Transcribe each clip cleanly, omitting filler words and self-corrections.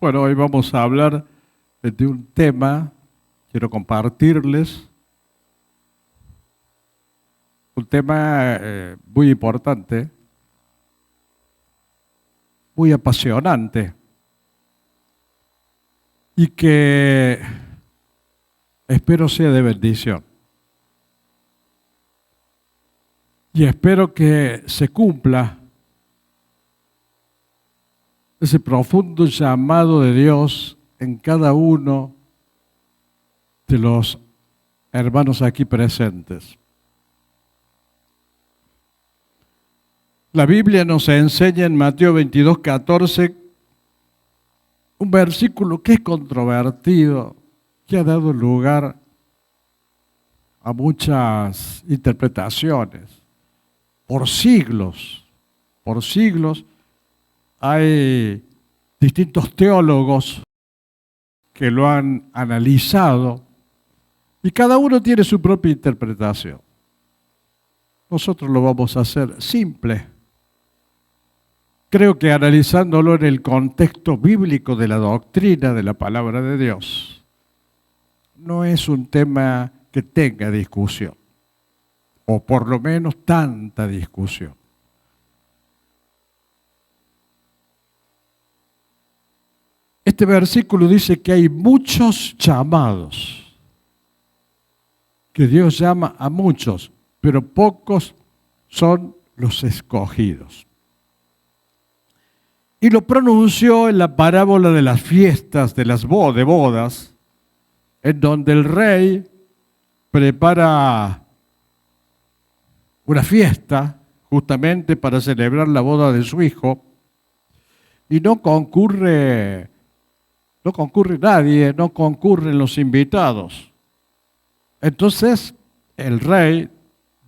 Bueno, hoy vamos a hablar de un tema, quiero compartirles, un tema muy importante, muy apasionante y que espero sea de bendición. Y espero que se cumpla ese profundo llamado de Dios en cada uno de los hermanos aquí presentes. La Biblia nos enseña en Mateo 22:14 un versículo que es controvertido, que ha dado lugar a muchas interpretaciones. Por siglos hay distintos teólogos que lo han analizado y cada uno tiene su propia interpretación. Nosotros lo vamos a hacer simple. Creo que analizándolo en el contexto bíblico de la doctrina de la palabra de Dios, no es un tema que tenga discusión, o por lo menos tanta discusión. Este versículo dice que hay muchos llamados, que Dios llama a muchos, pero pocos son los escogidos. Y lo pronunció en la parábola de las fiestas, de las bodas, en donde el rey prepara una fiesta justamente para celebrar la boda de su hijo y no concurre nadie, no concurren los invitados. Entonces el rey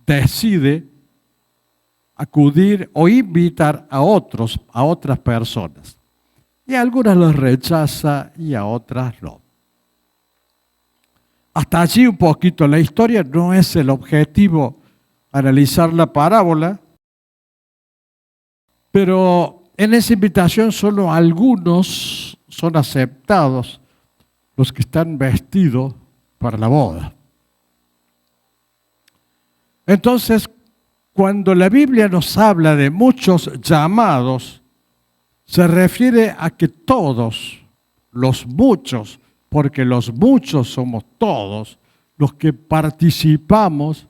decide acudir o invitar a otras personas. Y a algunas las rechaza y a otras no. Hasta allí un poquito la historia, no es el objetivo analizar la parábola, pero en esa invitación solo algunos son aceptados, los que están vestidos para la boda. Entonces, cuando la Biblia nos habla de muchos llamados, se refiere a que todos, los muchos, porque los muchos somos todos, los que participamos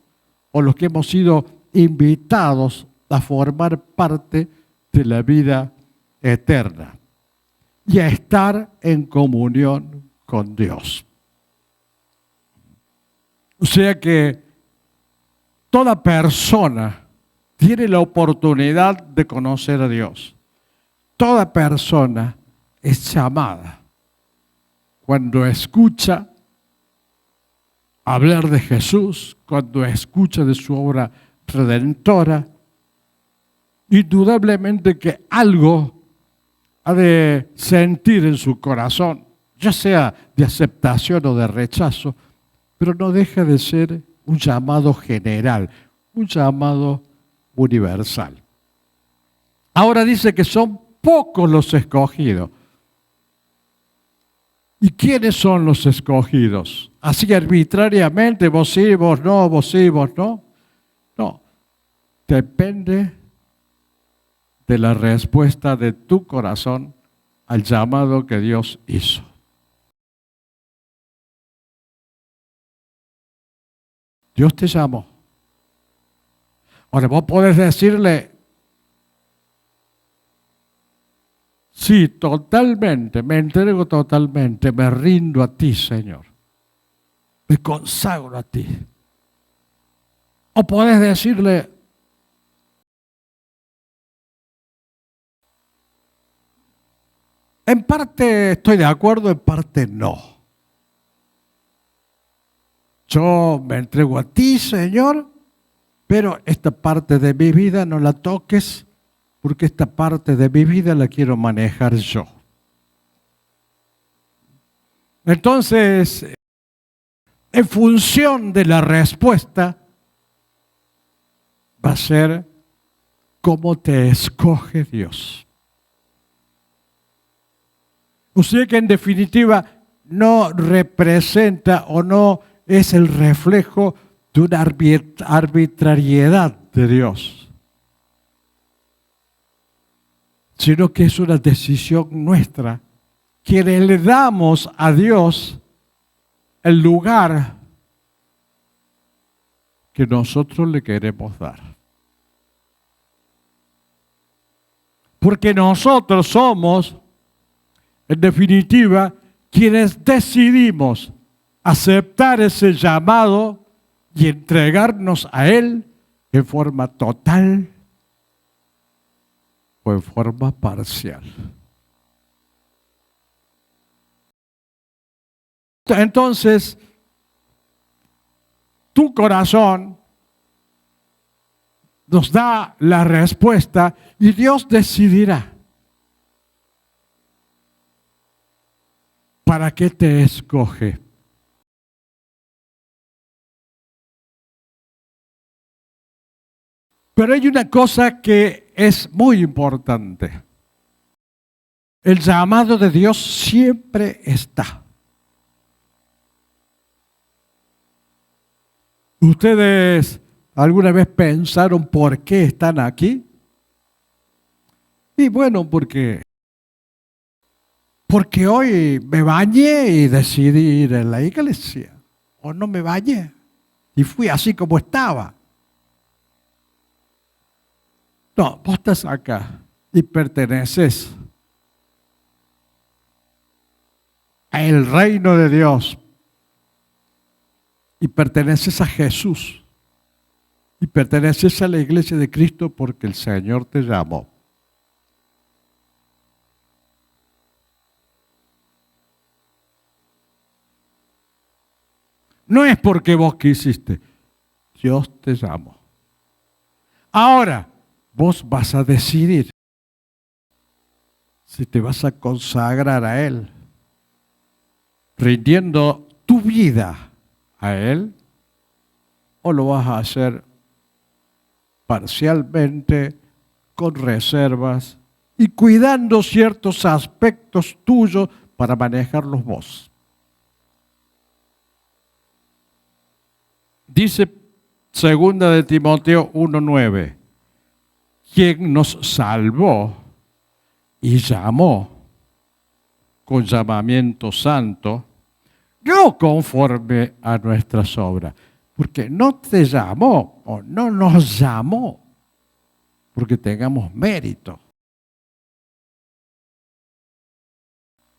o los que hemos sido invitados a formar parte de la vida eterna y a estar en comunión con Dios. O sea que toda persona tiene la oportunidad de conocer a Dios. Toda persona es llamada cuando escucha hablar de Jesús, cuando escucha de su obra redentora. Indudablemente que algo ha de sentir en su corazón, ya sea de aceptación o de rechazo, pero no deja de ser un llamado general, un llamado universal. Ahora dice que son pocos los escogidos. ¿Y quiénes son los escogidos? Así arbitrariamente, vos sí, vos no, vos sí, vos no. No, depende de la respuesta de tu corazón al llamado que Dios hizo. Dios te llamó. Ahora vos podés decirle, sí, totalmente, me entrego totalmente, me rindo a ti, Señor. Me consagro a ti. O podés decirle, en parte estoy de acuerdo, en parte no. Yo me entrego a ti, Señor, pero esta parte de mi vida no la toques, porque esta parte de mi vida la quiero manejar yo. Entonces, en función de la respuesta, va a ser cómo te escoge Dios. O sea que en definitiva no representa o no es el reflejo de una arbitrariedad de Dios, sino que es una decisión nuestra, quienes le damos a Dios el lugar que nosotros le queremos dar. Porque nosotros somos, en definitiva, quienes decidimos aceptar ese llamado y entregarnos a Él en forma total o en forma parcial. Entonces, tu corazón nos da la respuesta y Dios decidirá para qué te escoge. Pero hay una cosa que es muy importante. El llamado de Dios siempre está. ¿Ustedes alguna vez pensaron por qué están aquí? Y bueno, porque hoy me bañé y decidí ir a la iglesia. O no me bañé y fui así como estaba. No, vos estás acá y perteneces al reino de Dios. Y perteneces a Jesús. Y perteneces a la iglesia de Cristo porque el Señor te llamó. No es porque vos quisiste. Dios te llamó. Ahora, vos vas a decidir si te vas a consagrar a Él, rindiendo tu vida a Él, o lo vas a hacer parcialmente, con reservas y cuidando ciertos aspectos tuyos para manejarlos vos. Dice 2 de Timoteo 1:9, quien nos salvó y llamó con llamamiento santo, no conforme a nuestras obras, porque no te llamó o no nos llamó porque tengamos mérito.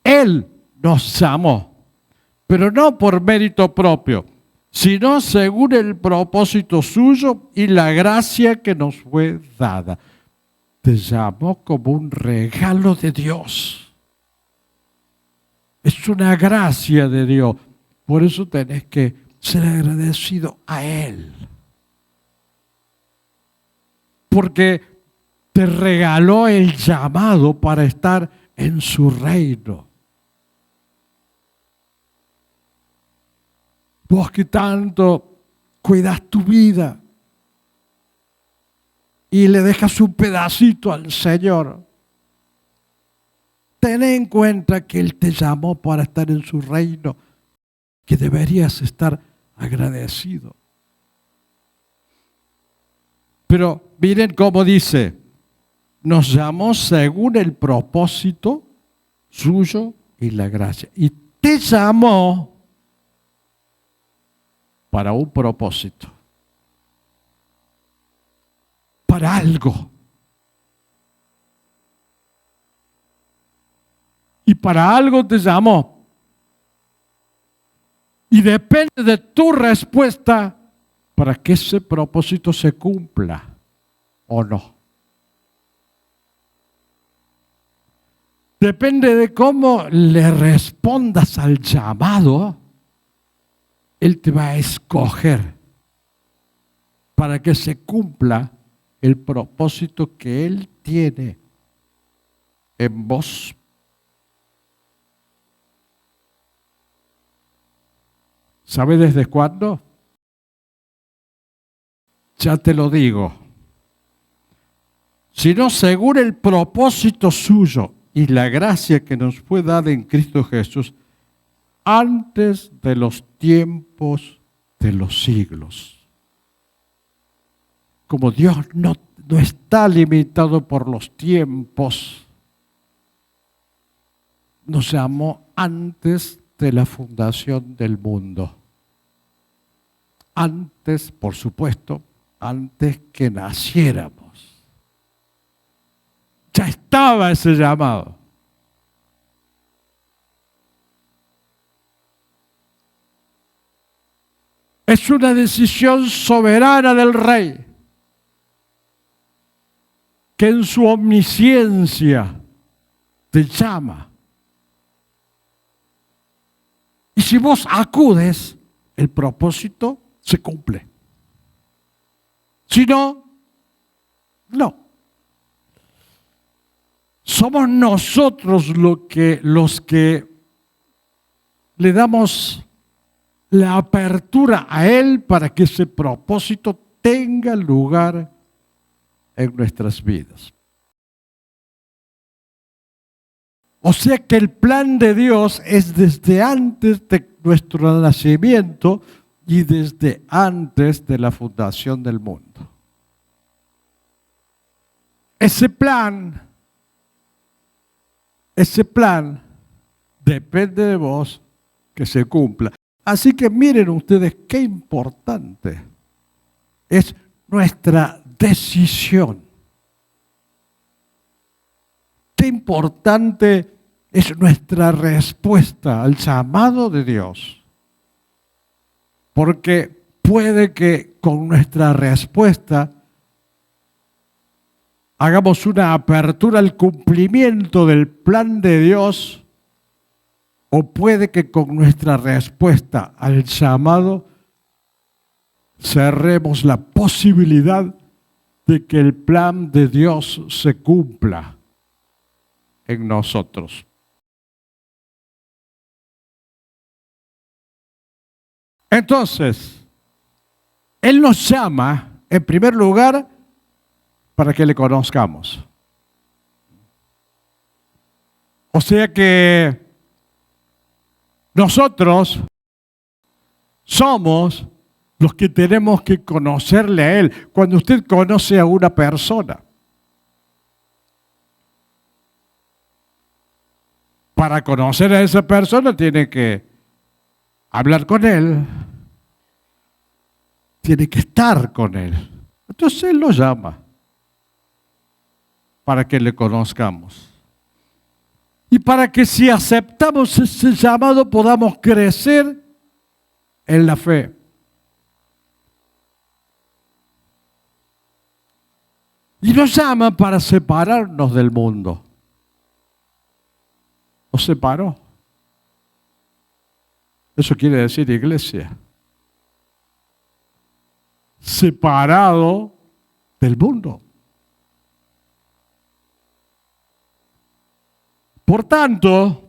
Él nos llamó, pero no por mérito propio, sino según el propósito suyo y la gracia que nos fue dada. Te llamó como un regalo de Dios. Es una gracia de Dios. Por eso tenés que ser agradecido a Él. Porque te regaló el llamado para estar en su reino. Vos que tanto cuidas tu vida y le dejas un pedacito al Señor, ten en cuenta que Él te llamó para estar en su reino, que deberías estar agradecido. Pero miren cómo dice, nos llamó según el propósito suyo y la gracia. Y te llamó para un propósito, para algo. Y para algo te llamó. Y depende de tu respuesta para que ese propósito se cumpla o no. Depende de cómo le respondas al llamado, Él te va a escoger para que se cumpla el propósito que Él tiene en vos. ¿Sabe desde cuándo? Ya te lo digo. Sino según el propósito suyo y la gracia que nos fue dada en Cristo Jesús antes de los tiempos de los siglos. Como Dios no está limitado por los tiempos, nos llamó antes de la fundación del mundo. Antes, por supuesto, antes que naciéramos. Ya estaba ese llamado. Es una decisión soberana del Rey, que en su omnisciencia te llama. Y si vos acudes, el propósito se cumple. Si no, no. Somos nosotros los que le damos la apertura a Él para que ese propósito tenga lugar en nuestras vidas. O sea que el plan de Dios es desde antes de nuestro nacimiento y desde antes de la fundación del mundo. Ese plan depende de vos que se cumpla. Así que miren ustedes qué importante es nuestra decisión. Qué importante es nuestra respuesta al llamado de Dios. Porque puede que con nuestra respuesta hagamos una apertura al cumplimiento del plan de Dios, o puede que con nuestra respuesta al llamado cerremos la posibilidad de que el plan de Dios se cumpla en nosotros. Entonces, Él nos llama, en primer lugar, para que le conozcamos. O sea que nosotros somos los que tenemos que conocerle a Él. Cuando usted conoce a una persona, para conocer a esa persona tiene que hablar con Él, tiene que estar con Él. Entonces Él lo llama para que le conozcamos. Y para que si aceptamos ese llamado podamos crecer en la fe. Y nos llama para separarnos del mundo. Nos separó. Eso quiere decir iglesia. Separado del mundo. Por tanto,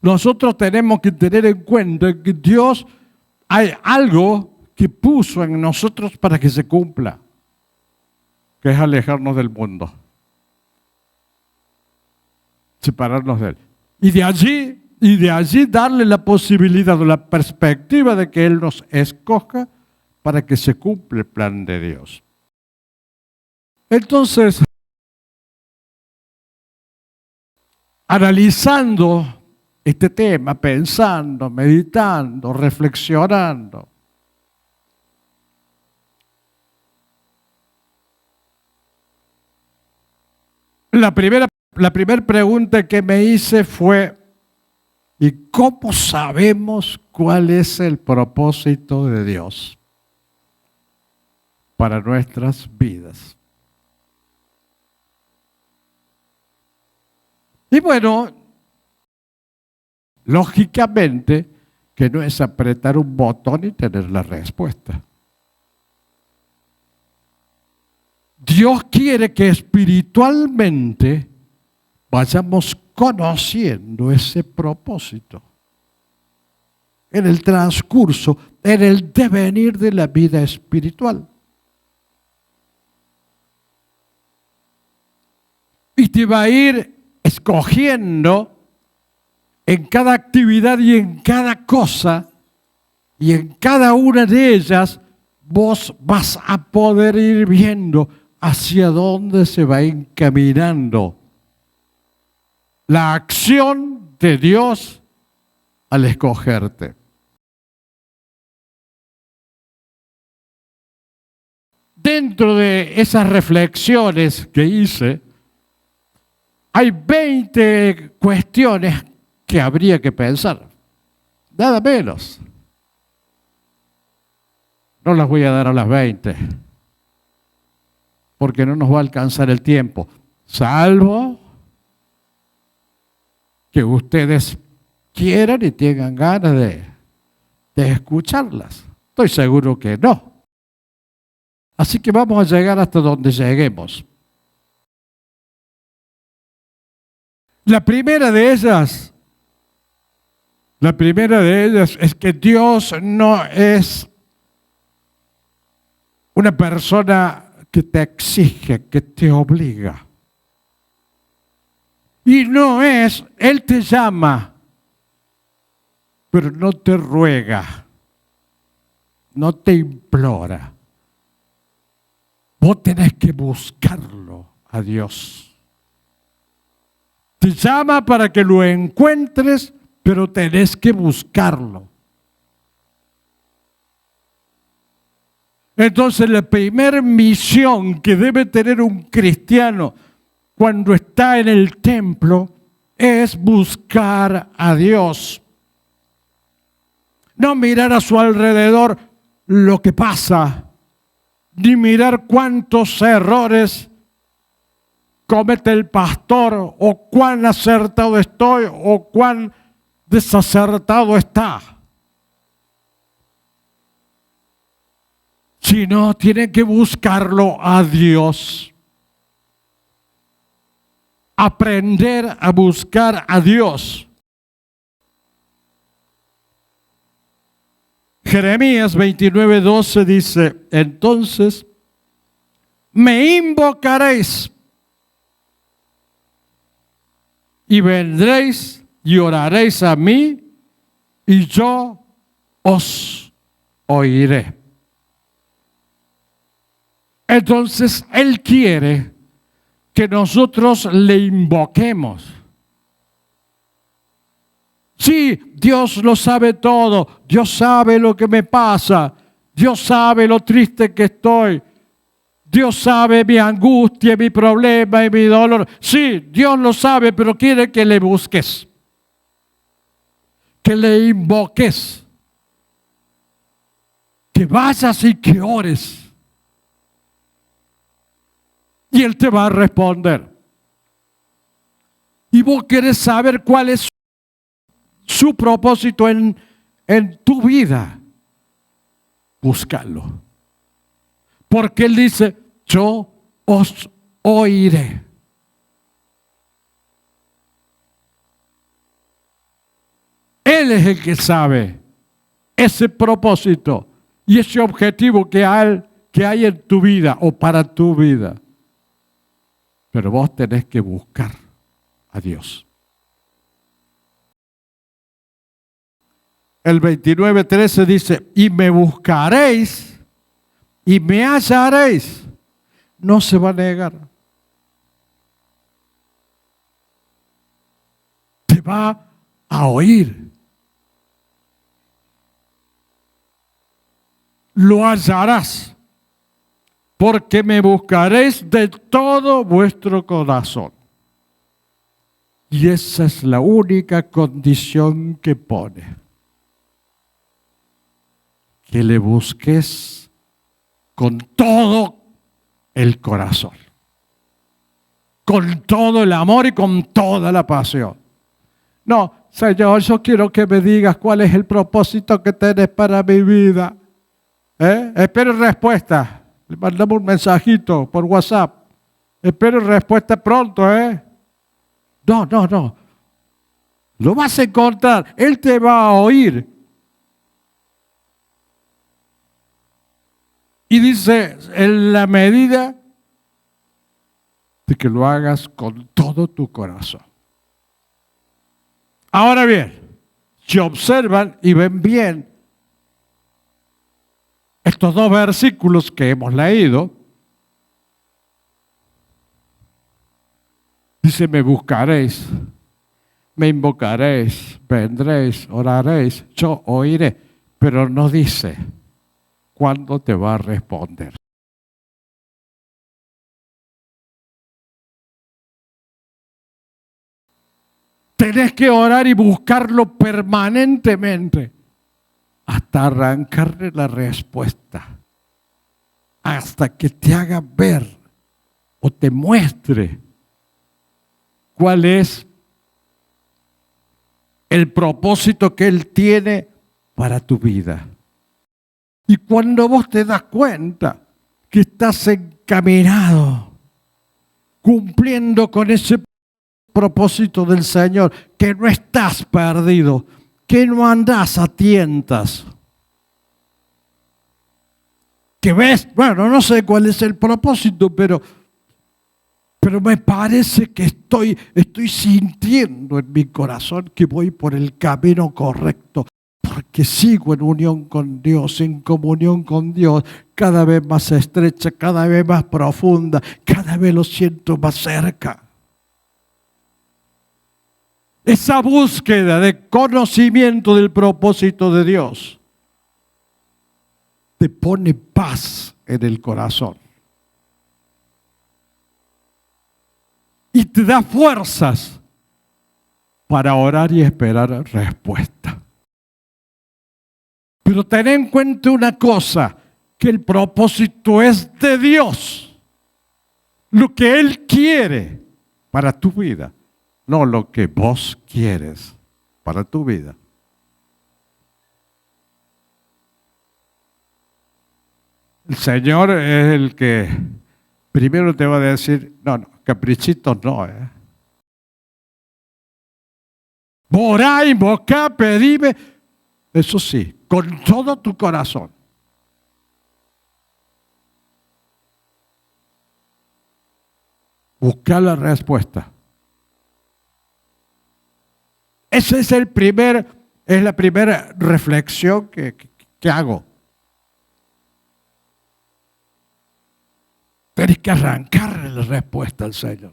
nosotros tenemos que tener en cuenta que Dios hay algo que puso en nosotros para que se cumpla, que es alejarnos del mundo, separarnos de Él. Y de allí darle la posibilidad o la perspectiva de que Él nos escoja para que se cumpla el plan de Dios. Entonces, analizando este tema, pensando, meditando, reflexionando, la primera pregunta que me hice fue: ¿y cómo sabemos cuál es el propósito de Dios para nuestras vidas? Y bueno, lógicamente que no es apretar un botón y tener la respuesta. Dios quiere que espiritualmente vayamos conociendo ese propósito en el transcurso, en el devenir de la vida espiritual. y te va a ir escogiendo en cada actividad y en cada cosa, y en cada una de ellas vos vas a poder ir viendo hacia dónde se va encaminando la acción de Dios al escogerte. Dentro de esas reflexiones que hice, hay 20 cuestiones que habría que pensar, nada menos. No las voy a dar a las 20, porque no nos va a alcanzar el tiempo, salvo que ustedes quieran y tengan ganas de escucharlas. Estoy seguro que no. Así que vamos a llegar hasta donde lleguemos. La primera de ellas es que Dios no es una persona que te exige, que te obliga. Y no es, Él te llama, pero no te ruega, no te implora. Vos tenés que buscarlo a Dios. Te llama para que lo encuentres, pero tenés que buscarlo. Entonces la primera misión que debe tener un cristiano cuando está en el templo es buscar a Dios. No mirar a su alrededor lo que pasa, ni mirar cuántos errores comete el pastor, o cuán acertado estoy, o cuán desacertado está. Sino tiene que buscarlo a Dios. Aprender a buscar a Dios. Jeremías 29:12 dice, entonces me invocaréis y vendréis y oraréis a mí y yo os oiré. Entonces Él quiere que nosotros le invoquemos. Sí, Dios lo sabe todo. Dios sabe lo que me pasa. Dios sabe lo triste que estoy. Dios sabe mi angustia, mi problema y mi dolor. Sí, Dios lo sabe, pero quiere que le busques. Que le invoques. Que vayas y que ores. Y Él te va a responder. Y vos querés saber cuál es su propósito en tu vida. Búscalo. Porque Él dice, yo os oiré. Él es el que sabe ese propósito y ese objetivo que hay en tu vida o para tu vida. Pero vos tenés que buscar a Dios. El 29:13 dice, y me buscaréis y me hallaréis. No se va a negar. Te va a oír. Lo hallarás. Porque me buscaréis de todo vuestro corazón. Y esa es la única condición que pone. Que le busques con todo el corazón. Con todo el amor y con toda la pasión. No, Señor, yo quiero que me digas cuál es el propósito que tenés para mi vida. Espero respuesta. Le mandamos un mensajito por WhatsApp. Espero respuesta pronto, No. Lo vas a encontrar. Él te va a oír. Y dice, en la medida de que lo hagas con todo tu corazón. Ahora bien, si observan y ven bien estos dos versículos que hemos leído, dice, me buscaréis, me invocaréis, vendréis, oraréis, yo oiré, pero no dice cuándo te va a responder. Tenés que orar y buscarlo permanentemente hasta arrancarle la respuesta, hasta que te haga ver o te muestre cuál es el propósito que Él tiene para tu vida. Y cuando vos te das cuenta que estás encaminado, cumpliendo con ese propósito del Señor, que no estás perdido, que no andás a tientas, que ves, bueno, no sé cuál es el propósito, pero me parece que estoy sintiendo en mi corazón que voy por el camino correcto, porque sigo en unión con Dios, en comunión con Dios, cada vez más estrecha, cada vez más profunda, cada vez lo siento más cerca. Esa búsqueda de conocimiento del propósito de Dios te pone paz en el corazón y te da fuerzas para orar y esperar respuesta. Pero ten en cuenta una cosa, que el propósito es de Dios, lo que Él quiere para tu vida. No lo que vos quieres para tu vida. El Señor es el que primero te va a decir, no, caprichitos no. Orá, invocá, pedime, eso sí, con todo tu corazón. Busca la respuesta. Esa es la primera reflexión que hago. Tienes que arrancarle la respuesta al Señor.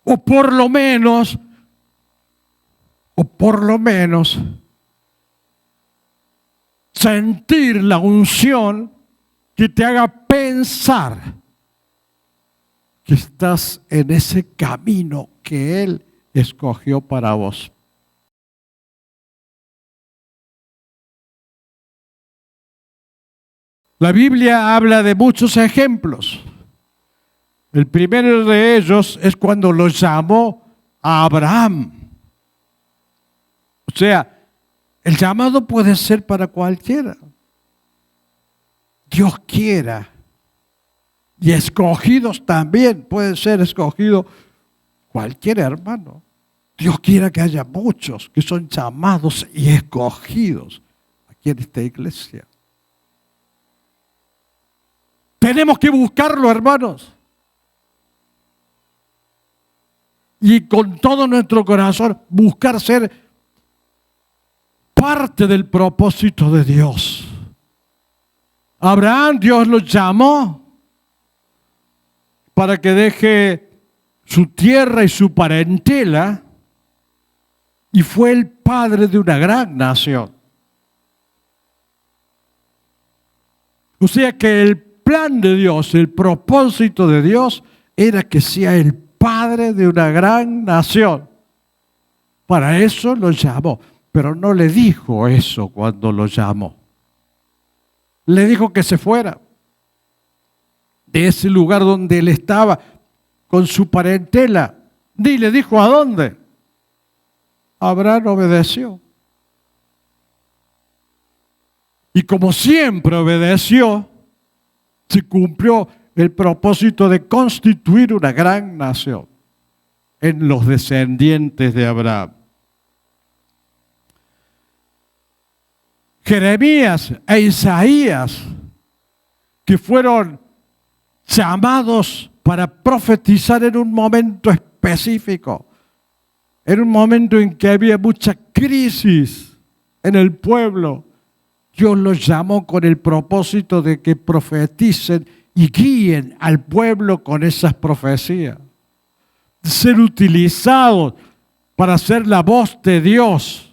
O por lo menos, sentir la unción que te haga pensar que estás en ese camino que Él escogió para vos. La Biblia habla de muchos ejemplos. El primero de ellos es cuando lo llamó a Abraham. O sea, el llamado puede ser para cualquiera. Dios quiera. Y escogidos también, puede ser escogido cualquier hermano. Dios quiera que haya muchos que son llamados y escogidos aquí en esta iglesia. Tenemos que buscarlo, hermanos. Y con todo nuestro corazón buscar ser parte del propósito de Dios. Abraham, Dios lo llamó para que deje su tierra y su parentela, y fue el padre de una gran nación. O sea que el plan de Dios, el propósito de Dios, era que sea el padre de una gran nación. Para eso lo llamó, pero no le dijo eso cuando lo llamó. Le dijo que se fuera de ese lugar donde él estaba con su parentela. Ni le dijo a dónde. Abraham obedeció. Y como siempre obedeció, se cumplió el propósito de constituir una gran nación en los descendientes de Abraham. Jeremías e Isaías, que fueron llamados para profetizar en un momento específico, en un momento en que había mucha crisis en el pueblo. Dios los llamó con el propósito de que profeticen y guíen al pueblo con esas profecías. Ser utilizados para ser la voz de Dios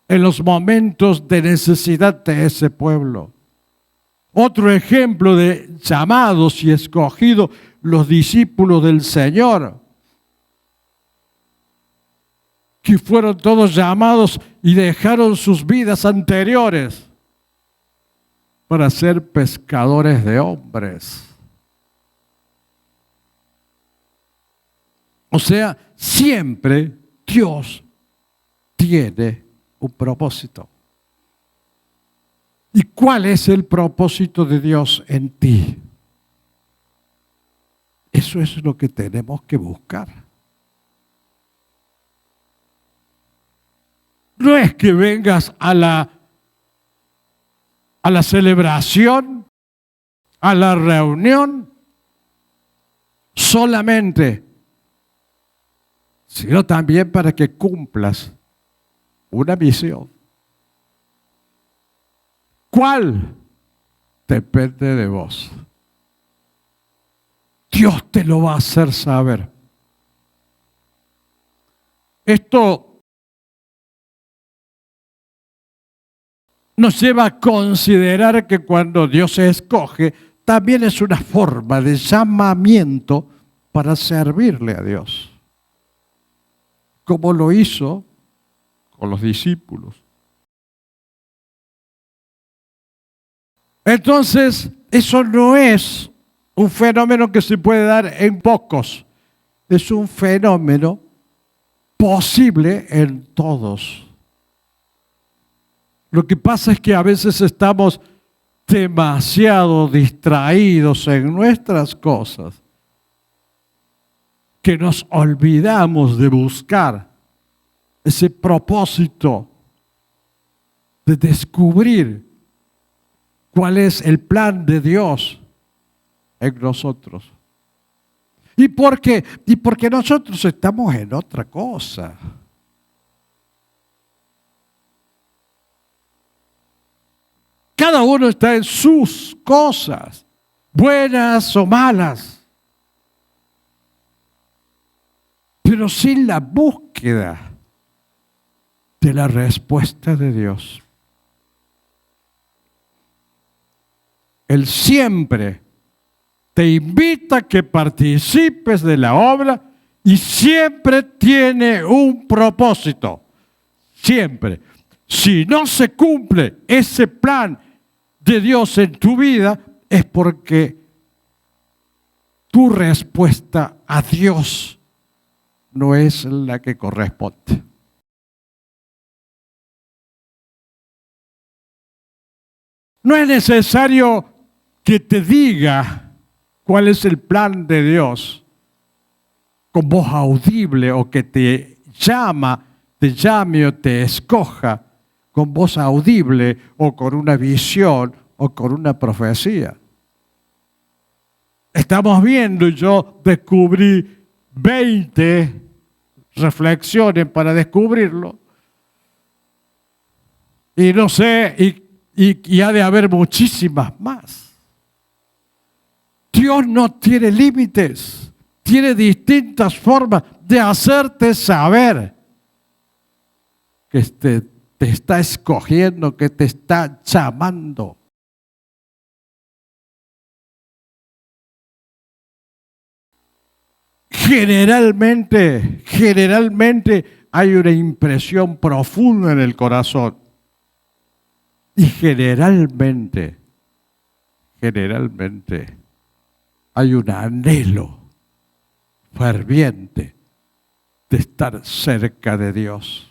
en los momentos de necesidad de ese pueblo. Otro ejemplo de llamados y escogidos, los discípulos del Señor, que fueron todos llamados y dejaron sus vidas anteriores para ser pescadores de hombres. O sea, siempre Dios tiene un propósito. ¿Y cuál es el propósito de Dios en ti? Eso es lo que tenemos que buscar. No es que vengas a la celebración, a la reunión, solamente, sino también para que cumplas una misión. ¿Cuál? Depende de vos. Dios te lo va a hacer saber. Esto nos lleva a considerar que cuando Dios se escoge, también es una forma de llamamiento para servirle a Dios, como lo hizo con los discípulos. Entonces, eso no es un fenómeno que se puede dar en pocos, es un fenómeno posible en todos. Lo que pasa es que a veces estamos demasiado distraídos en nuestras cosas, que nos olvidamos de buscar ese propósito de descubrir cuál es el plan de Dios en nosotros. ¿Y por qué? Y porque nosotros estamos en otra cosa. Cada uno está en sus cosas, buenas o malas, pero sin la búsqueda de la respuesta de Dios. Él siempre te invita a que participes de la obra y siempre tiene un propósito. Siempre. Si no se cumple ese plan de Dios en tu vida, es porque tu respuesta a Dios no es la que corresponde. No es necesario que te diga cuál es el plan de Dios con voz audible, o que te llame o te escoja con voz audible o con una visión o con una profecía. Estamos viendo, yo descubrí 20 reflexiones para descubrirlo. Y no sé, y ha de haber muchísimas más. Dios no tiene límites, tiene distintas formas de hacerte saber que te está escogiendo, que te está llamando. Generalmente hay una impresión profunda en el corazón. Y generalmente hay un anhelo ferviente de estar cerca de Dios.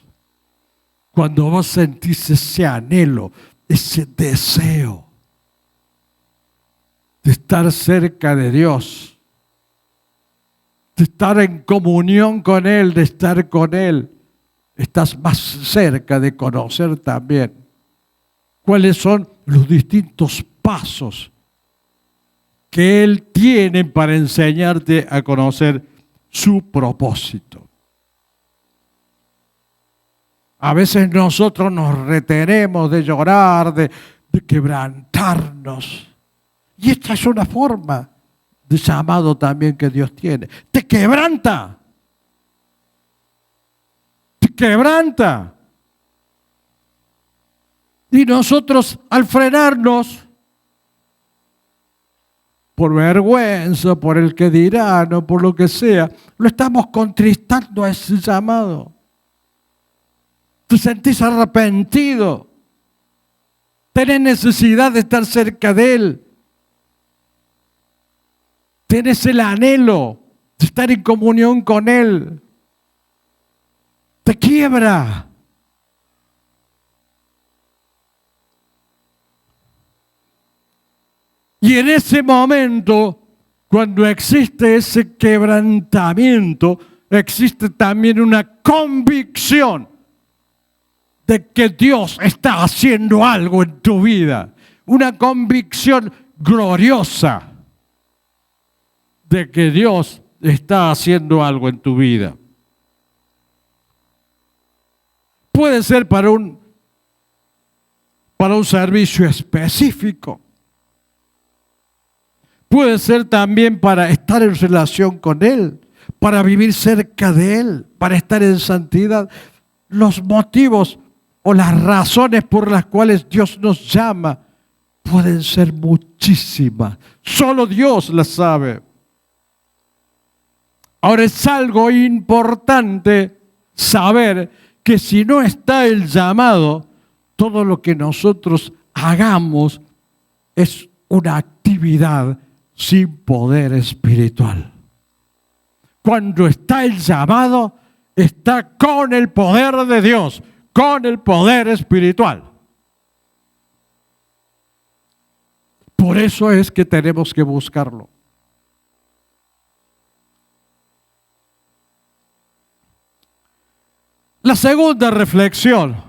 Cuando vos sentís ese anhelo, ese deseo de estar cerca de Dios, de estar en comunión con Él, de estar con Él, estás más cerca de conocer también cuáles son los distintos pasos que Él tiene para enseñarte a conocer su propósito. A veces nosotros nos retenemos de llorar, de quebrantarnos. Y esta es una forma de llamado también que Dios tiene. Te quebranta. Te quebranta. Y nosotros al frenarnos, por vergüenza, por el que dirán o por lo que sea, lo estamos contristando a ese llamado. Te sentís arrepentido. Tenés necesidad de estar cerca de Él. Tenés el anhelo de estar en comunión con Él. Te quiebra. Y en ese momento, cuando existe ese quebrantamiento, existe también una convicción de que Dios está haciendo algo en tu vida. Una convicción gloriosa de que Dios está haciendo algo en tu vida. Puede ser para un servicio específico. Puede ser también para estar en relación con Él, para vivir cerca de Él, para estar en santidad. Los motivos o las razones por las cuales Dios nos llama pueden ser muchísimas. Solo Dios las sabe. Ahora es algo importante saber que si no está el llamado, todo lo que nosotros hagamos es una actividad sin poder espiritual. Cuando está el llamado, está con el poder de Dios, con el poder espiritual. Por eso es que tenemos que buscarlo. La segunda reflexión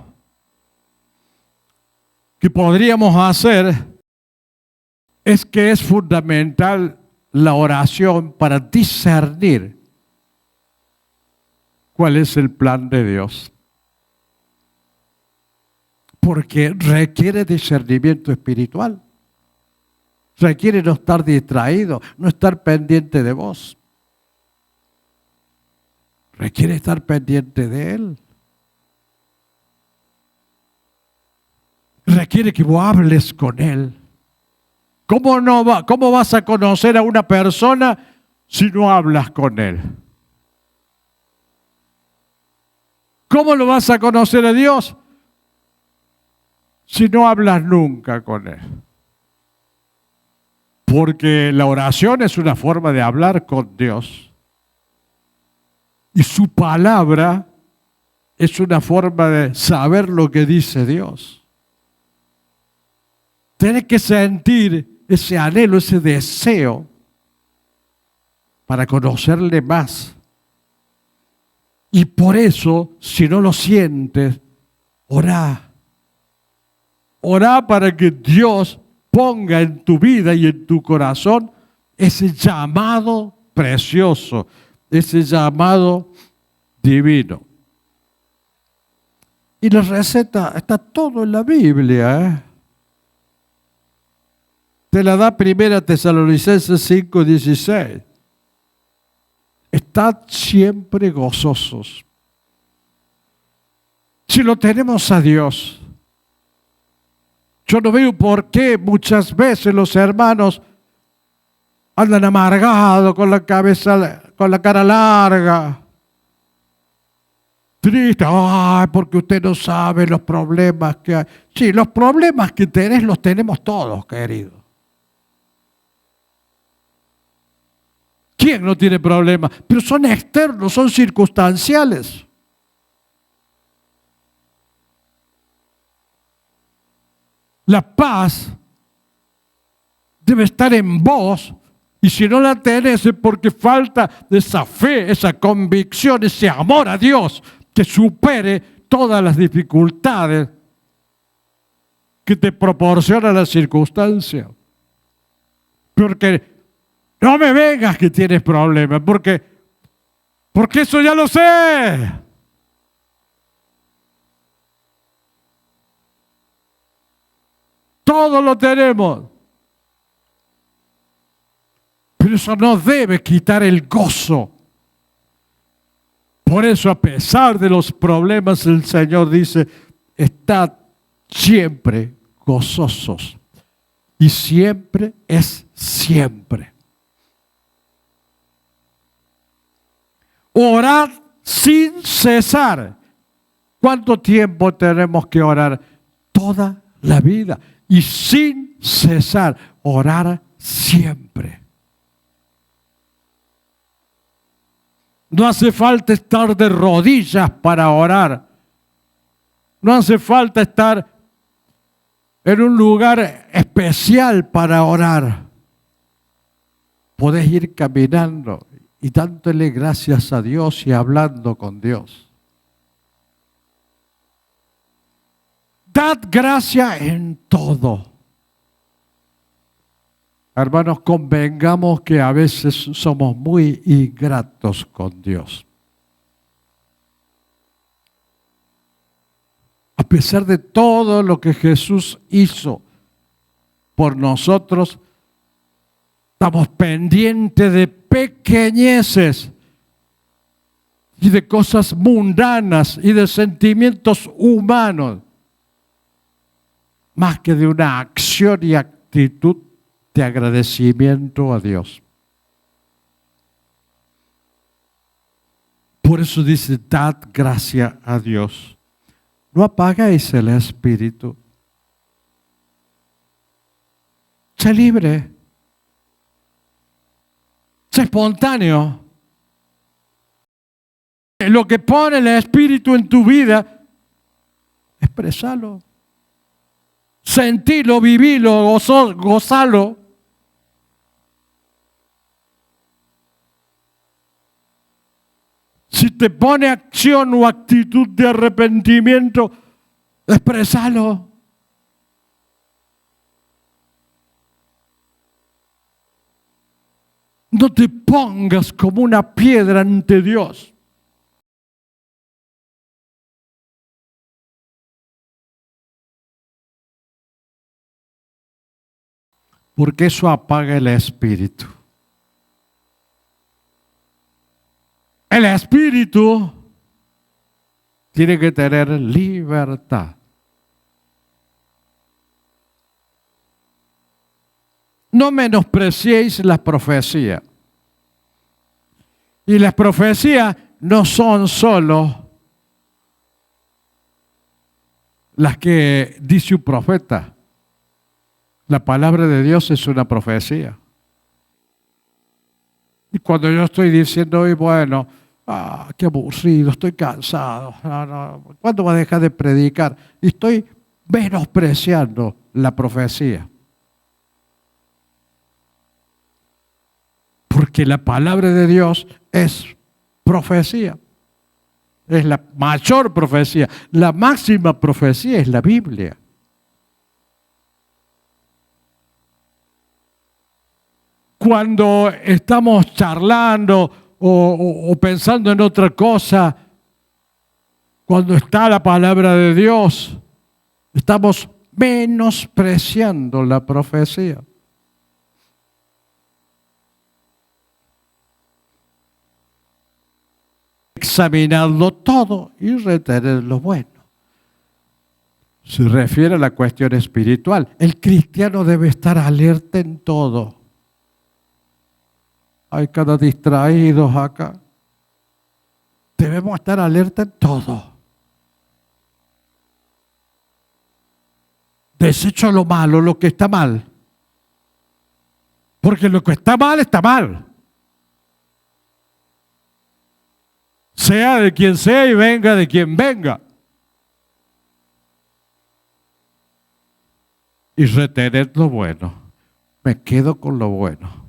que podríamos hacer es que es fundamental la oración para discernir cuál es el plan de Dios. Porque requiere discernimiento espiritual. Requiere no estar distraído, no estar pendiente de vos. Requiere estar pendiente de Él. Requiere que vos hables con Él. ¿Cómo vas a conocer a una persona si no hablas con Él? ¿Cómo lo vas a conocer a Dios si no hablas nunca con Él? Porque la oración es una forma de hablar con Dios. Y su palabra es una forma de saber lo que dice Dios. Tienes que sentir ese anhelo, ese deseo para conocerle más. Y por eso, si no lo sientes, orá. Orá para que Dios ponga en tu vida y en tu corazón ese llamado precioso, ese llamado divino. Y la receta está todo en la Biblia, ¿eh? Te la da 1 Tesalonicenses 5:16. Estad siempre gozosos. Si lo tenemos a Dios, yo no veo por qué muchas veces los hermanos andan amargados con la cabeza, con la cara larga, triste. Ay, porque usted no sabe los problemas que hay. Sí, los problemas que tenés los tenemos todos, querido. ¿Quién no tiene problemas? Pero son externos, son circunstanciales. La paz debe estar en vos, y si no la tenés es porque falta esa fe, esa convicción, ese amor a Dios que supere todas las dificultades que te proporciona la circunstancia. Porque no me vengas que tienes problemas, porque eso ya lo sé. Todo lo tenemos. Pero eso no debe quitar el gozo. Por eso, a pesar de los problemas, el Señor dice, estad siempre gozosos. Y siempre es siempre. Orad sin cesar. ¿Cuánto tiempo tenemos que orar? Toda la vida. Y sin cesar, orar siempre. No hace falta estar de rodillas para orar. No hace falta estar en un lugar especial para orar. Podés ir caminando y dándole gracias a Dios y hablando con Dios. Dad gracia en todo. Hermanos, convengamos que a veces somos muy ingratos con Dios. A pesar de todo lo que Jesús hizo por nosotros, estamos pendientes de pequeñeces y de cosas mundanas y de sentimientos humanos, más que de una acción y actitud de agradecimiento a Dios. Por eso dice, dad gracia a Dios. No apagáis el espíritu. Sé libre. Sé espontáneo. Lo que pone el espíritu en tu vida, expresalo. Sentilo, vivilo, gozalo. Si te pone acción o actitud de arrepentimiento, expresalo. No te pongas como una piedra ante Dios. Porque eso apaga el espíritu. El espíritu tiene que tener libertad. No menospreciéis las profecías. Y las profecías no son solo las que dice un profeta. La palabra de Dios es una profecía. Y cuando yo estoy diciendo hoy, bueno, qué aburrido, estoy cansado, ¿cuándo va a dejar de predicar? Y estoy menospreciando la profecía. Porque la palabra de Dios es profecía. Es la mayor profecía. La máxima profecía es la Biblia. Cuando estamos charlando o pensando en otra cosa, cuando está la palabra de Dios, estamos menospreciando la profecía. Examinarlo todo y retener lo bueno. Se refiere a la cuestión espiritual. El cristiano debe estar alerta en todo. Hay cada distraídos acá. Debemos estar alerta en todo. Desecho lo malo, lo que está mal. Porque lo que está mal, está mal. Sea de quien sea y venga de quien venga. Y retener lo bueno. Me quedo con lo bueno.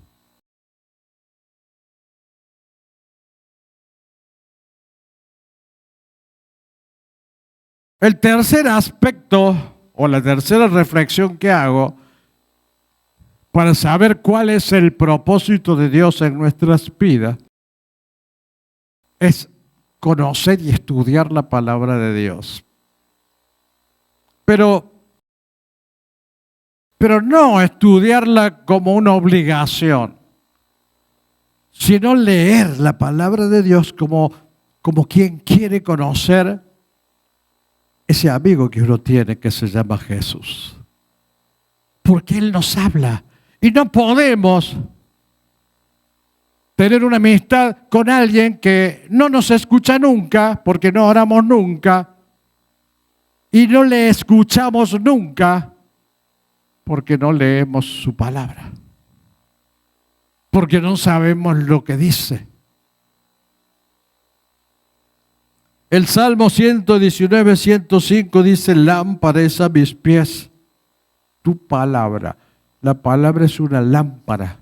El tercer aspecto o la tercera reflexión que hago para saber cuál es el propósito de Dios en nuestras vidas es conocer y estudiar la palabra de Dios. Pero no estudiarla como una obligación, sino leer la palabra de Dios como quien quiere conocer ese amigo que uno tiene que se llama Jesús. Porque Él nos habla y no podemos tener una amistad con alguien que no nos escucha nunca, porque no oramos nunca, y no le escuchamos nunca, porque no leemos su palabra, porque no sabemos lo que dice. El Salmo 119, 105 dice: lámpara es a mis pies tu palabra. La palabra es una lámpara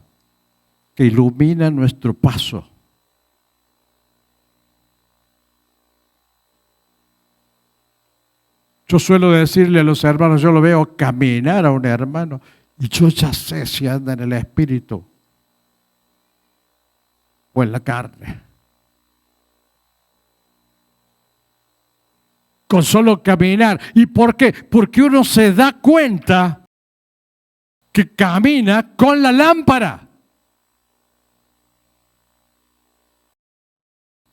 que ilumina nuestro paso. Yo suelo decirle a los hermanos, yo lo veo caminar a un hermano y yo ya sé si anda en el espíritu o en la carne. Con solo caminar. ¿Y por qué? Porque uno se da cuenta que camina con la lámpara.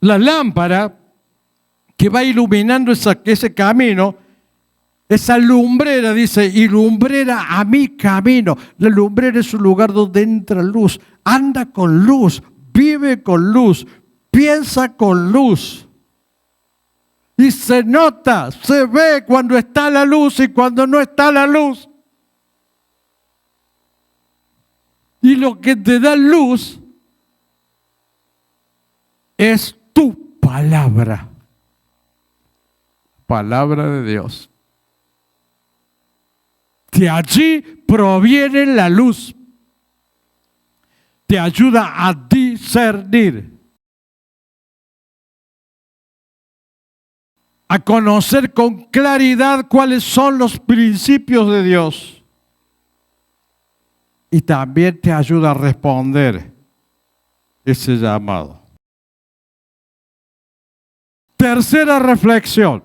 La lámpara que va iluminando ese camino, esa lumbrera, dice, y lumbrera a mi camino. La lumbrera es un lugar donde entra luz, anda con luz, vive con luz, piensa con luz. Y se nota, se ve cuando está la luz y cuando no está la luz. Y lo que te da luz es tu palabra. Palabra de Dios. De allí proviene la luz. Te ayuda a discernir, a conocer con claridad cuáles son los principios de Dios. Y también te ayuda a responder ese llamado. Tercera reflexión.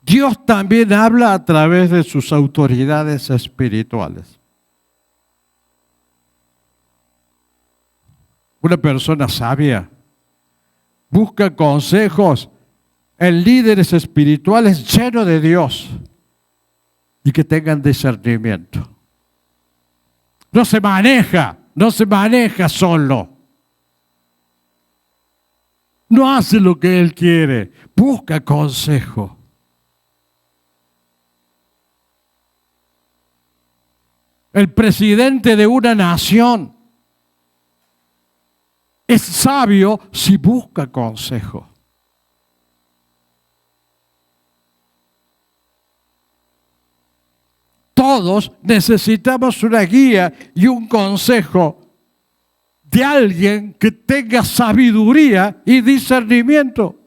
Dios también habla a través de sus autoridades espirituales. Una persona sabia busca consejos en líderes espirituales llenos de Dios y que tengan discernimiento. No se maneja solo. No hace lo que él quiere, busca consejo. El presidente de una nación es sabio si busca consejo. Todos necesitamos una guía y un consejo de alguien que tenga sabiduría y discernimiento.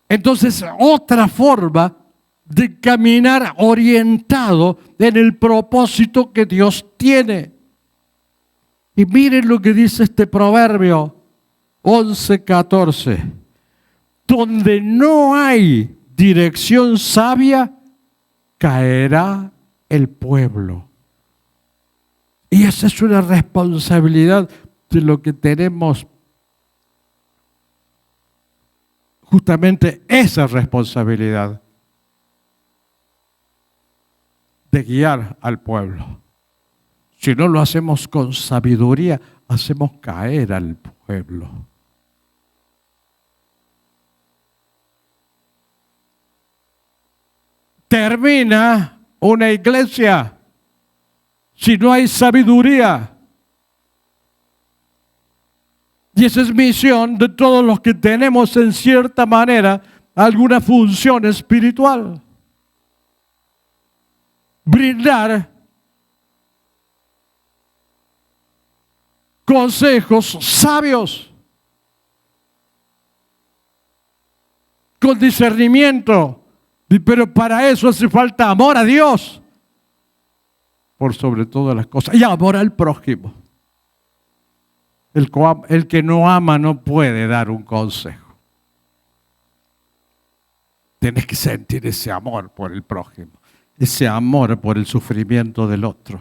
Entonces, otra forma de caminar orientado en el propósito que Dios tiene. Y miren lo que dice este proverbio 11:14. Donde no hay dirección sabia, caerá el pueblo. Y esa es una responsabilidad de lo que tenemos, justamente esa responsabilidad de guiar al pueblo. Si no lo hacemos con sabiduría, hacemos caer al pueblo. Termina una iglesia si no hay sabiduría. Y esa es misión de todos los que tenemos en cierta manera alguna función espiritual. Brindar consejos sabios. con discernimiento. Pero para eso hace falta amor a Dios, por sobre todas las cosas, y amor al prójimo. El que no ama no puede dar un consejo. Tienes que sentir ese amor por el prójimo, ese amor por el sufrimiento del otro.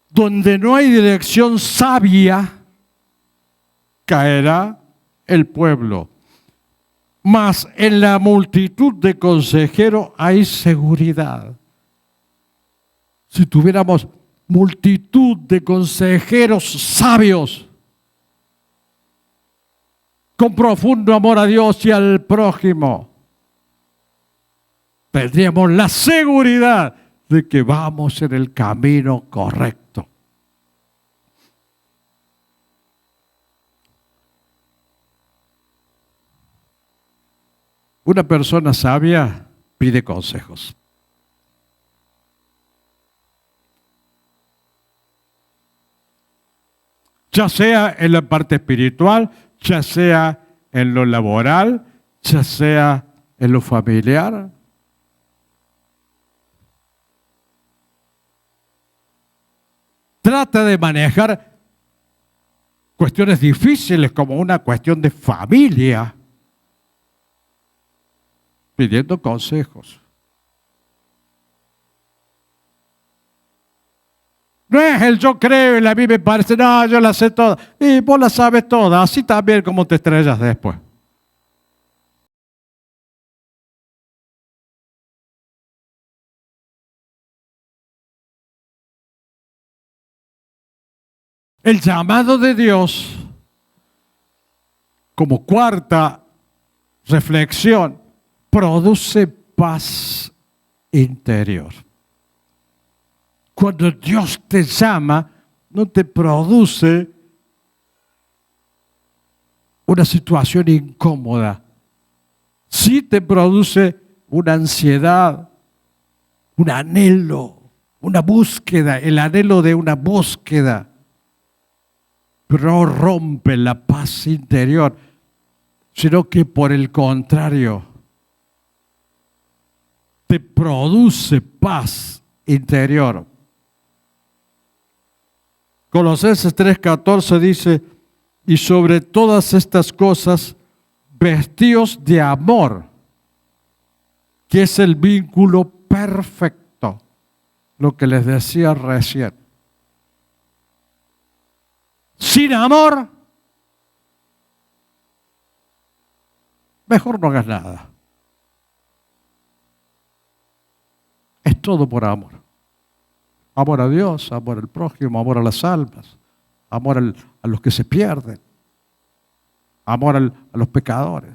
Donde no hay dirección sabia, caerá el pueblo. Mas en la multitud de consejeros hay seguridad. Si tuviéramos multitud de consejeros sabios, con profundo amor a Dios y al prójimo, tendríamos la seguridad de que vamos en el camino correcto. Una persona sabia pide consejos. Ya sea en la parte espiritual, ya sea en lo laboral, ya sea en lo familiar. Trata de manejar cuestiones difíciles como una cuestión de familia, pidiendo consejos. No es el yo creo y a mí me parece, no, yo la sé toda. Y vos la sabes toda, así también como te estrellas después. El llamado de Dios, como cuarta reflexión, produce paz interior. Cuando Dios te llama, no te produce una situación incómoda. Sí te produce una ansiedad, un anhelo, una búsqueda, el anhelo de una búsqueda. Pero no rompe la paz interior, sino que por el contrario, te produce paz interior. Colosenses 3:14 dice, y sobre todas estas cosas, vestíos de amor, que es el vínculo perfecto, lo que les decía recién. Sin amor, mejor no hagas nada. Es todo por amor. Amor a Dios, amor al prójimo, amor a las almas, amor a los que se pierden, amor a los pecadores.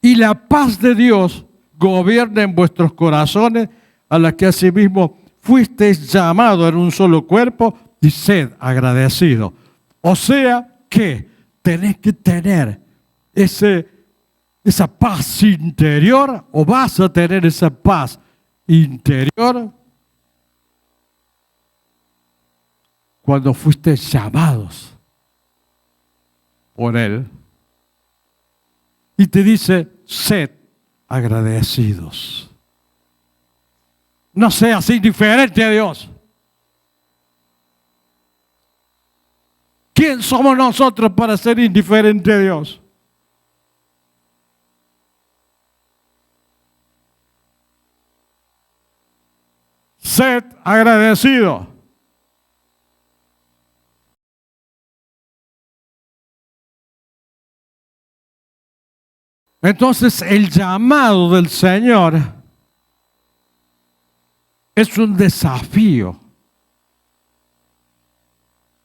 Y la paz de Dios gobierna en vuestros corazones, a la que asimismo fuisteis llamados en un solo cuerpo, y sed agradecidos. O sea que tenés que tener esa paz interior, o vas a tener esa paz interior cuando fuiste llamados por Él. Y te dice, sed agradecidos. No seas indiferente a Dios. ¿Quién somos nosotros para ser indiferente a Dios? Sed agradecido. Entonces el llamado del Señor es un desafío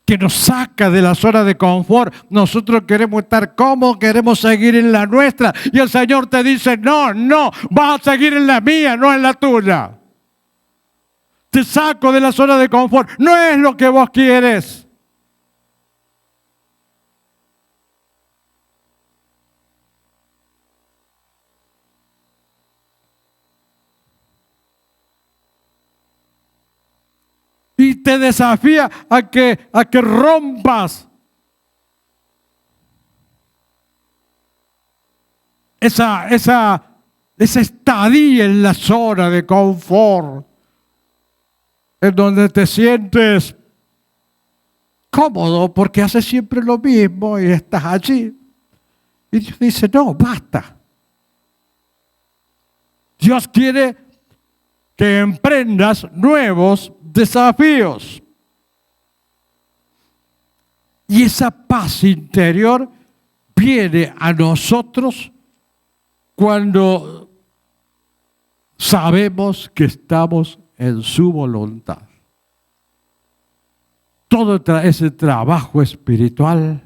que nos saca de la zona de confort. Nosotros queremos estar cómodos, queremos seguir en la nuestra, y el Señor te dice, no, vas a seguir en la mía, no en la tuya. Te saco de la zona de confort, no es lo que vos quieres. te desafía a que rompas esa estadía en la zona de confort, en donde te sientes cómodo porque haces siempre lo mismo y estás allí. Y Dios dice, no, basta. Dios quiere que emprendas nuevos desafíos. Y esa paz interior viene a nosotros cuando sabemos que estamos en su voluntad. Todo ese trabajo espiritual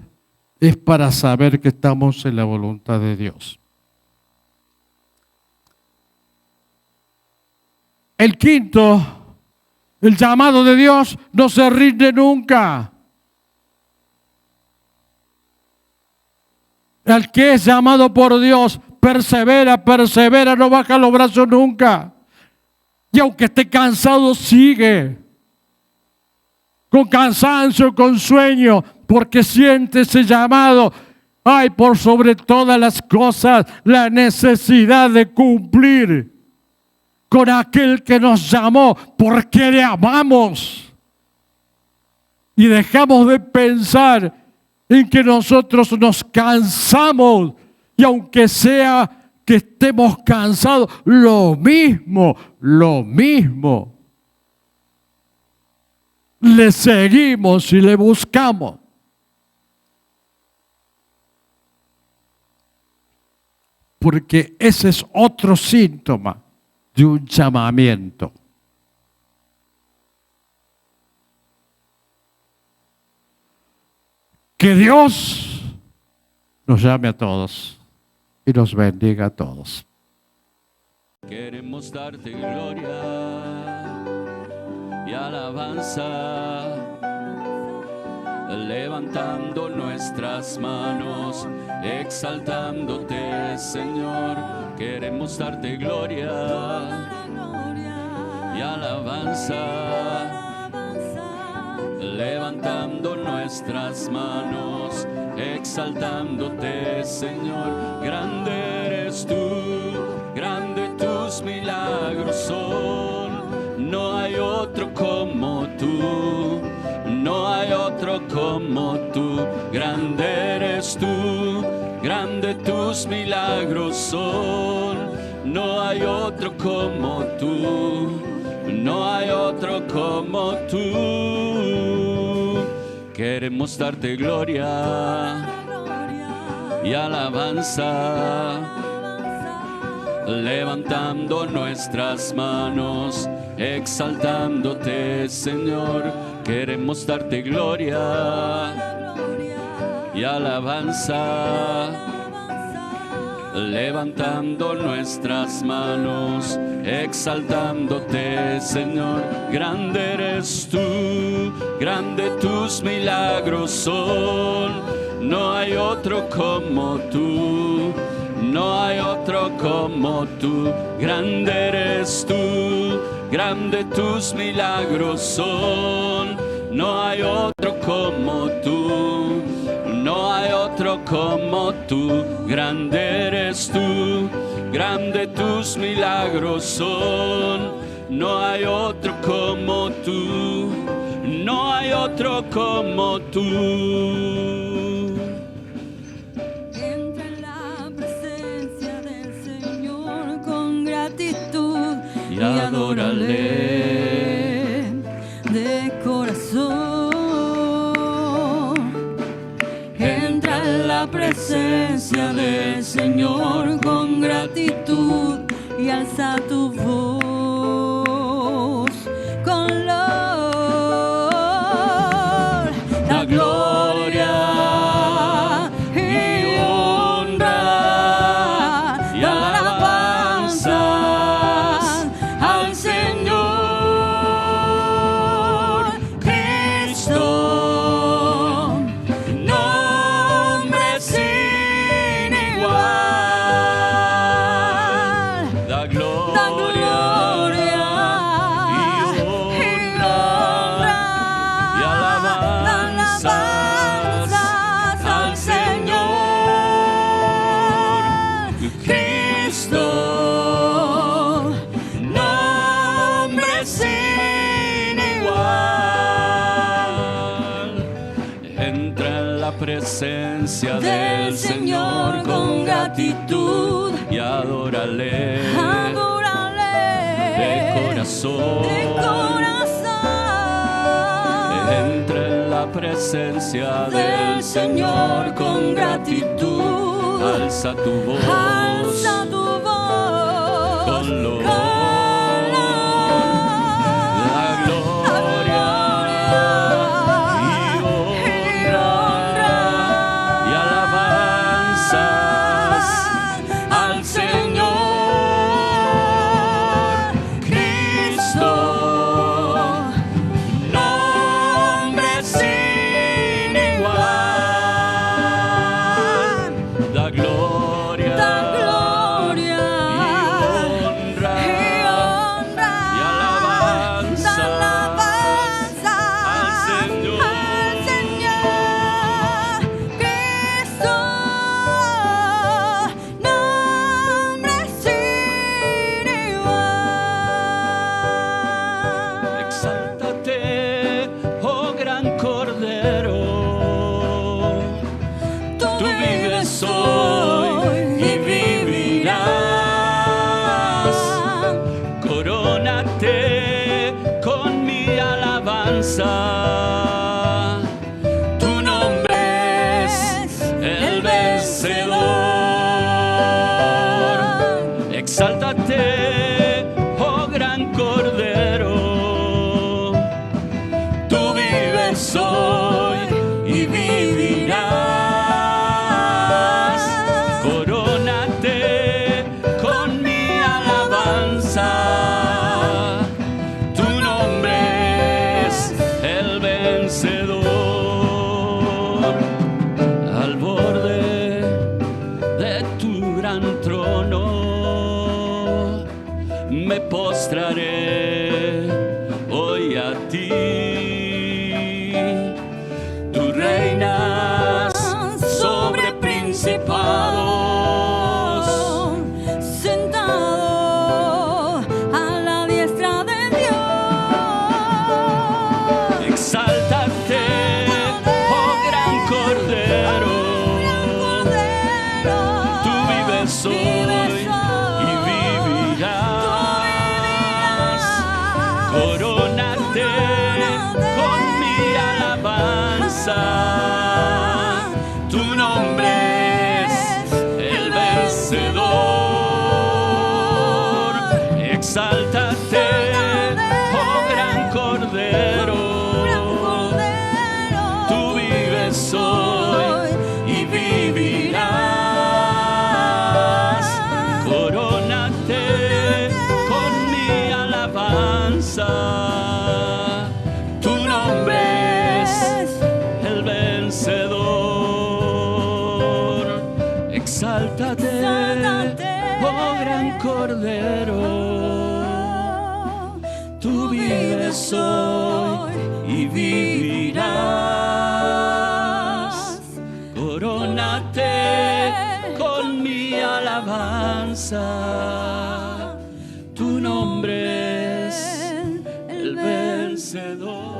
es para saber que estamos en la voluntad de Dios. El quinto, el llamado de Dios no se rinde nunca. El que es llamado por Dios persevera, no baja los brazos nunca. Y aunque esté cansado, sigue. Con cansancio, con sueño, porque siente ese llamado. Hay por sobre todas las cosas la necesidad de cumplir con aquel que nos llamó, porque le amamos. Y dejamos de pensar en que nosotros nos cansamos, y aunque sea que estemos cansados, lo mismo, le seguimos y le buscamos. Porque ese es otro síntoma de un llamamiento. Que Dios nos llame a todos y nos bendiga a todos. Queremos darte gloria y alabanza, levantando nuestras manos, exaltándote, Señor. Queremos darte gloria y alabanza, levantando nuestras manos, exaltándote, Señor. Grande eres tú, grande tus milagros son. No hay otro como tú, no hay otro como tú. Grande eres tú, grande tus milagros son. No hay otro como tú, no hay otro como tú. Queremos darte gloria y alabanza, levantando nuestras manos, exaltándote, Señor. Queremos darte gloria y alabanza, levantando nuestras manos, exaltándote, Señor. Grande eres tú, grande tus milagros son. No hay otro como tú, no hay otro como tú. Grande eres tú, grande tus milagros son. No hay otro como tú, no hay otro como tú. Grande eres tú, grande tus milagros son. No hay otro como tú, no hay otro como tú. Entra en la presencia del Señor con gratitud y adórale de corazón. Entra en la presencia del Señor con gratitud y alza tu voz con loor. Da gloria y honra y alabanza al Señor Cristo, nombre sin igual. Da gloria Cristo, nombre sin igual. Entra en la presencia del Señor con gratitud y adórale de corazón. Entra en la presencia del Señor con gratitud. Alza tu voz con loor. Da gloria y honra y alabanzas al Señor Cristo. Nombre sin igual. Da gloria y alabanza al Señor Cristo, nombre sin igual. Exáltate, oh gran Cordero. Tú vives hoy y vivirás. Corónate con mi alabanza. Tu nombre es el vencedor. Exáltate, oh gran Cordero. Tú vives hoy y vivirás. Corónate con mi alabanza. Tu nombre es el vencedor. Al borde de tu gran trono me postraré hoy a ti. Tú reinas sobre principados, sentado a la diestra de Dios. exáltate, oh gran Cordero. Tú vives hoy y vivirás. Corónate con mi alabanza. Tu nombre es el vencedor. Exáltate, oh gran Cordero. Tú vives hoy y vivirás. Corónate con mi alabanza. Tu nombre es el vencedor. Exáltate, oh gran Cordero. Tú vives hoy y vivirás. Corónate con mi alabanza. Tu nombre es el vencedor.